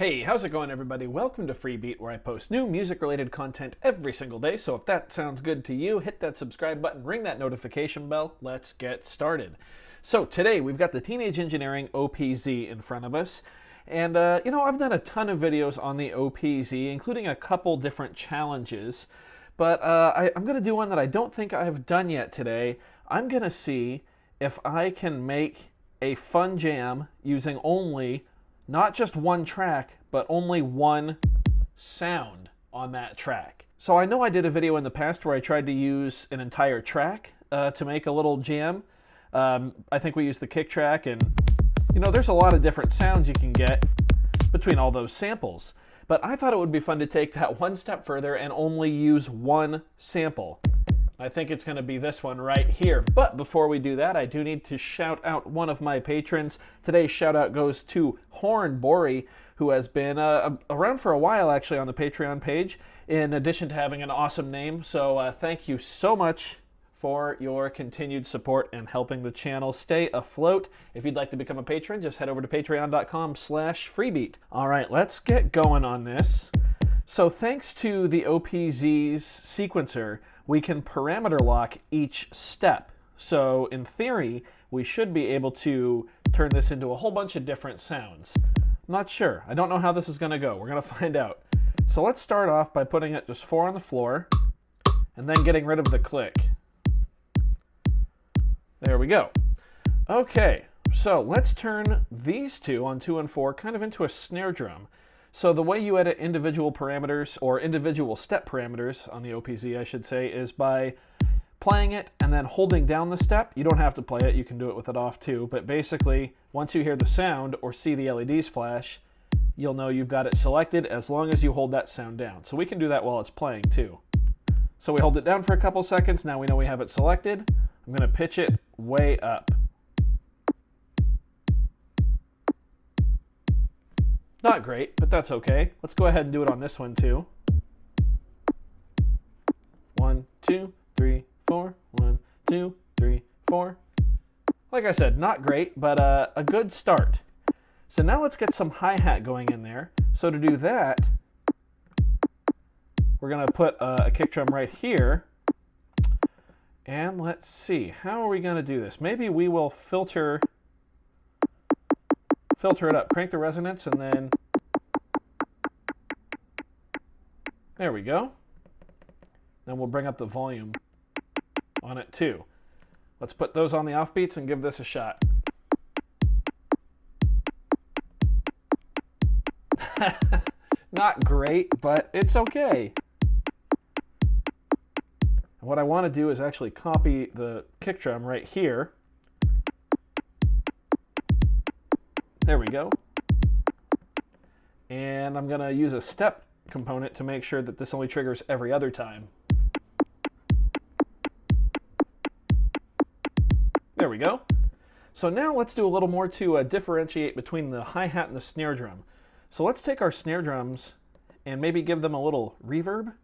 Hey, how's it going, everybody? Welcome to Freebeat, where I post new music-related content every single day. So if that sounds good to you, hit that subscribe button, ring that notification bell. Let's get started. So today we've got the Teenage Engineering OPZ in front of us. And, I've done a ton of videos on the OPZ, including a couple different challenges. But I'm going to do one that I don't think I've done yet today. I'm going to see if I can make a fun jam using only not just one track, but only one sound on that track. So I know I did a video in the past where I tried to use an entire track to make a little jam. I think we used the kick track, and there's a lot of different sounds you can get between all those samples. But I thought it would be fun to take that one step further and only use one sample. I think it's going to be this one right here. But before we do that, I do need to shout out one of my patrons. Today's shout out goes to Horn Bori, who has been around for a while actually on the Patreon page, in addition to having an awesome name. So thank you so much for your continued support and helping the channel stay afloat. If you'd like to become a patron, just head over to patreon.com/freebeat. All right, let's get going on this. So thanks to the OPZ's sequencer, we can parameter lock each step. So in theory, we should be able to turn this into a whole bunch of different sounds. I'm not sure. I don't know how this is going to go. We're going to find out. So let's start off by putting it just 4 on the floor and then getting rid of the click. There we go. Okay, so let's turn these two on 2 and 4 kind of into a snare drum. So the way you edit individual parameters, or individual step parameters on the OPZ, I should say, is by playing it and then holding down the step. You don't have to play it, you can do it with it off too, but basically, once you hear the sound or see the LEDs flash, you'll know you've got it selected as long as you hold that sound down. So we can do that while it's playing too. So we hold it down for a couple seconds, now we know we have it selected. I'm going to pitch it way up. Not great, but that's okay. Let's go ahead and do it on this one too. 1, 2, 3, 4. 1, 2, 3, 4. Like I said, not great, but a good start. So now let's get some hi-hat going in there. So to do that, we're going to put a kick drum right here. And let's see, how are we going to do this? Maybe we will filter it up, crank the resonance, and then there we go. Then we'll bring up the volume on it too. Let's put those on the offbeats and give this a shot. Not great, but it's okay. And what I want to do is actually copy the kick drum right here. There we go. And I'm going to use a step component to make sure that this only triggers every other time. There we go. So now let's do a little more to differentiate between the hi-hat and the snare drum. So let's take our snare drums and maybe give them a little reverb.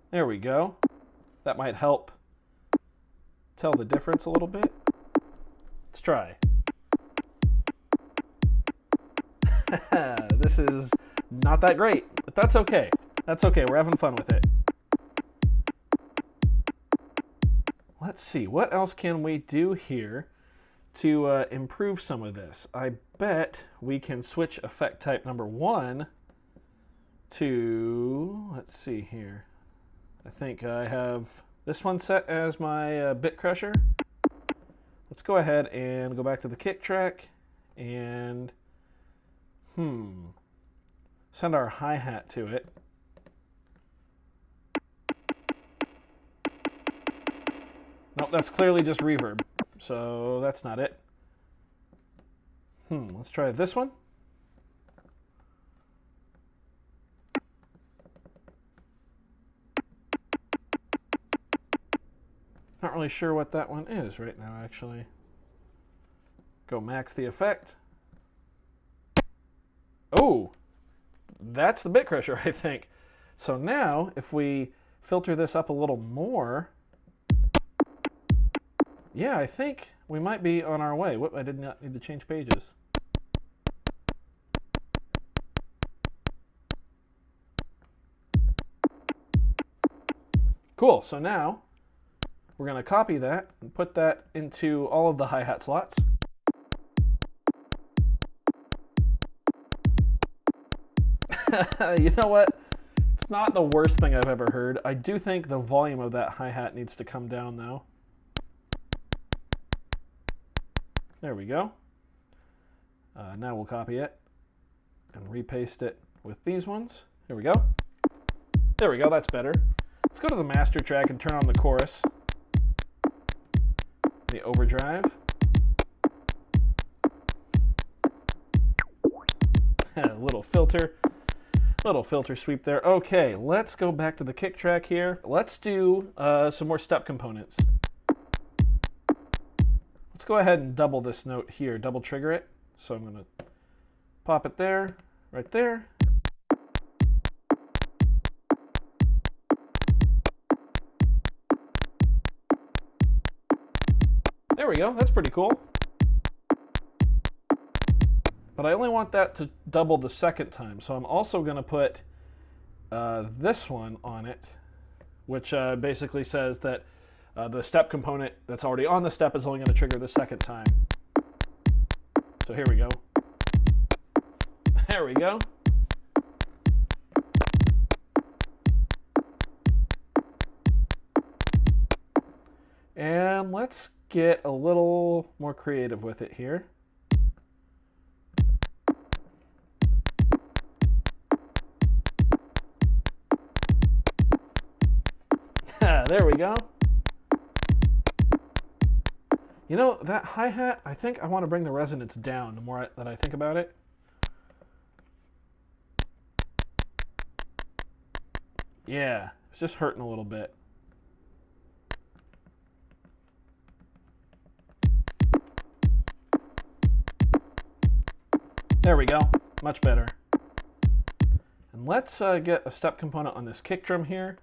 There we go. That might help tell the difference a little bit. Let's try. This is not that great, but that's okay. That's okay. We're having fun with it. Let's see. What else can we do here to improve some of this? I bet we can switch effect type number 1 to, let's see here. I think I have this one set as my bit crusher. Let's go ahead and go back to the kick track and send our hi-hat to it. Nope, that's clearly just reverb, so that's not it. Let's try this one. Not really sure what that one is right now, actually. Go max the effect. Oh, that's the bit crusher, I think. So now, if we filter this up a little more, yeah, I think we might be on our way. Whoop, I did not need to change pages. Cool, so now we're going to copy that and put that into all of the hi-hat slots. You know what? It's not the worst thing I've ever heard. I do think the volume of that hi-hat needs to come down though. There we go. Now we'll copy it and repaste it with these ones. There we go. There we go, that's better. Let's go to the master track and turn on the chorus. The overdrive. Little filter sweep there. Okay, let's go back to the kick track here. Let's do some more step components. Let's go ahead and double this note here, double trigger it. So I'm going to pop it there, right there. There we go, that's pretty cool. But I only want that to double the second time, so I'm also going to put this one on it, which basically says that the step component that's already on the step is only going to trigger the second time. So here we go. There we go. And let's get a little more creative with it here. There we go. You know, that hi-hat, I think I want to bring the resonance down the more that I think about it. Yeah, it's just hurting a little bit. There we go, much better. And let's get a step component on this kick drum here.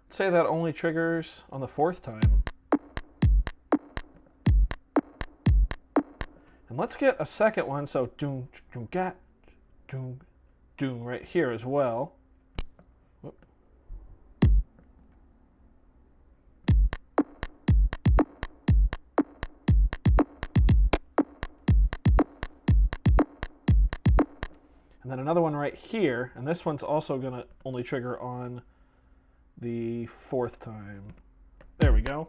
Let's say that only triggers on the fourth time. And let's get a second one, so doom, doom, gat, doom, doom right here as well. Whoop. And then another one right here, and this one's also going to only trigger on the fourth time. There we go.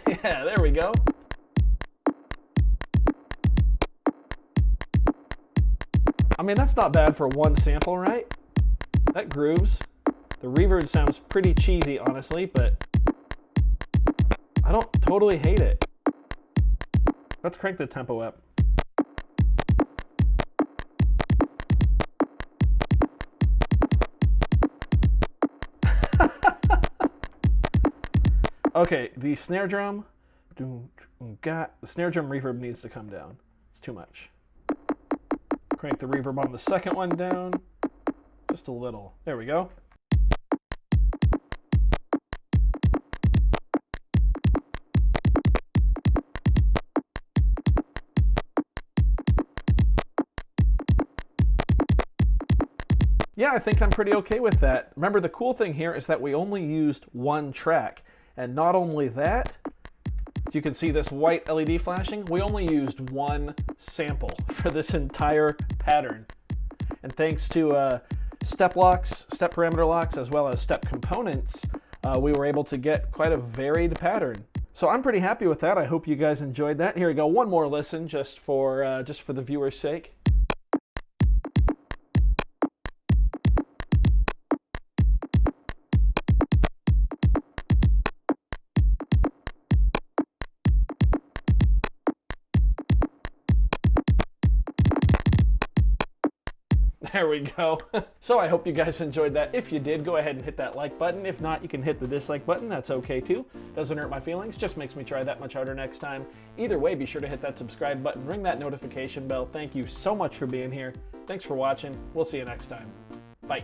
Yeah, there we go. I mean, that's not bad for one sample, right? That grooves. The reverb sounds pretty cheesy, honestly, but I don't totally hate it. Let's crank the tempo up. Okay, the snare drum, the snare drum reverb needs to come down. It's too much. Crank the reverb on the second one down, just a little. There we go. Yeah, I think I'm pretty okay with that. Remember, the cool thing here is that we only used one track. And not only that, as you can see this white LED flashing, we only used one sample for this entire pattern. And thanks to step locks, step parameter locks, as well as step components, we were able to get quite a varied pattern. So I'm pretty happy with that. I hope you guys enjoyed that. Here we go, one more listen just for the viewer's sake. There we go. So I hope you guys enjoyed that. If you did, go ahead and hit that like button. If not, you can hit the dislike button. That's okay too. Doesn't hurt my feelings, just makes me try that much harder next time. Either way, be sure to hit that subscribe button, ring that notification bell. Thank you so much for being here. Thanks for watching. We'll see you next time. Bye.